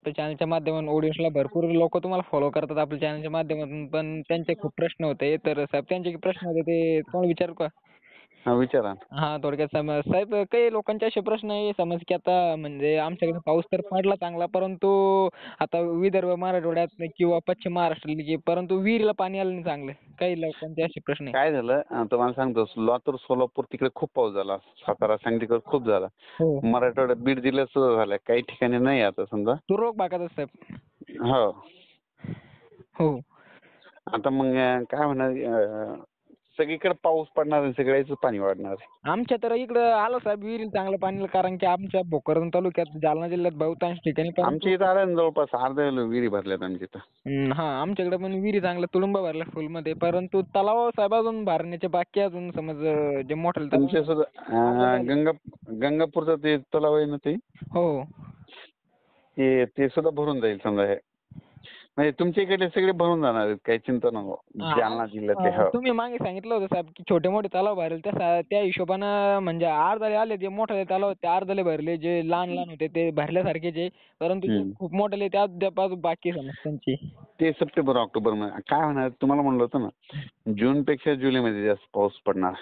आपल्या चॅनलच्या माध्यमातून ऑडियन्सला भरपूर लोक तुम्हाला फॉलो करतात आपल्या चॅनलच्या माध्यमातून, पण त्यांचे खूप प्रश्न होते. तर साहेब त्यांचे प्रश्न होते ते तुम्हाला विचारू का? हा, विचारा. हां, थोडक्यात साहेब काही लोकांचे असे प्रश्न आहे समज की आता म्हणजे आमच्याकडे पाऊस तर पडला चांगला, परंतु आता विदर्भ, मराठवाड्यात किंवा पश्चिम महाराष्ट्रातले जे परंतु विहिरीला पाणी आलं नाही चांगलं. काही लोकांचे असे प्रश्न आहे. काय झालं तुम्हाला सांगतो, लातूर, सोलापूर तिकडे खूप पाऊस झाला. सातारा, सांगली तिकडे खूप झाला. हो. मराठवाड्यात, बीड जिल्ह्यात सुद्धा झालाय. काही ठिकाणी नाही आता समजा. तुरळक भागातच साहेब. हो. हो. आता मग काय होणार, सगळीकडे पाऊस पडणार आणि सगळ्याच पाणी वाढणार. आमच्या तर इकडं आलं साहेब विहिरीला चांगलं पाणी, कारण की आमच्या भोकरदन तालुक्यात जालना जिल्ह्यात बहुतांश ठिकाणी आमच्या इथं आलं ना, जवळपास अर्ध्या विहिरी भरल्यात आमच्या इथं. हां, आमच्याकडे पण विहिरी चांगल्या तुडुंब भरल्या फुलमध्ये, परंतु तलाव साहेब अजून भरण्याचे बाकी आहे. अजून समज जे मोठे तुमच्या तलाव सुद्धा गंगापूरचं ते तलाव आहे ना, ते हो. ते सुद्धा भरून जाईल समजा. हे म्हणजे तुमच्या इकडे सगळे भरून जाणार आहेत, काही चिंता नको. जालना जिल्ह्यातले. हो. तुम्ही मागे सांगितलं होतं साहेब की छोटे मोठे तलाव भरेल, त्या हिशोबानं म्हणजे अर्धाले आले जे मोठे तलाव ते अर्धाले भरले, जे लहान लहान होते ते भरल्यासारखेच आहे, परंतु जे खूप मोठे ते अद्याप बाकी आहे समज त्यांची. ते सप्टेंबर, ऑक्टोबर मध्ये काय होणार, तुम्हाला म्हणलं होतं ना, जून पेक्षा जुलैमध्ये जास्त पाऊस पडणार.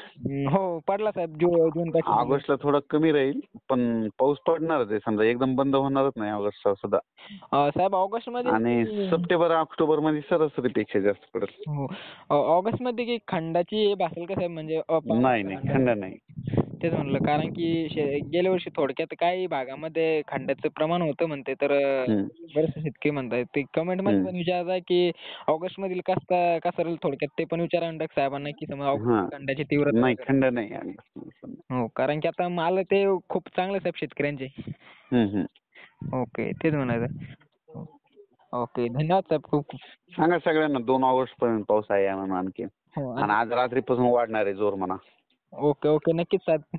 हो, पडला साहेब जून पेक्षा. ऑगस्टला थोडा कमी राहील, पण पाऊस पडणारच आहे समजा. एकदम बंद होणारच नाही ऑगस्टला सुद्धा. साहेब ऑगस्ट मध्ये आणि सप्टेंबर, ऑक्टोबर मध्ये सरासरीपेक्षा जास्त पडेल. हो. ऑगस्ट मध्ये की खंडाची भासेल का साहेब, म्हणजे नाही नाही, खंड नाही. तेच म्हणलं, कारण की गेल्या वर्षी थोडक्यात काही भागामध्ये खंडाचं प्रमाण होतं म्हणते, तर बरेचसे शेतकरी म्हणतात ते कमेंट मध्ये पण विचारतात की ऑगस्ट मधील कसा राहील, थोडक्यात ते पण विचारा साहेबांना की समजा ऑगस्ट खंडाची तीव्रता नाही, वगैरे. खंड नाही. हो, कारण की आता माल ते खूप चांगले साहेब शेतकऱ्यांचे. ओके, तेच म्हणायचं. ओके, धन्यवाद साहेब खूप खूप. सांगा सगळ्यांना 2 ऑगस्ट पर्यंत पाऊस आहे म्हणून आणखी. हो. आणि आज रात्रीपासून वाढणार आहे जोर म्हणा. ओके ओके, नक्कीच साहेब.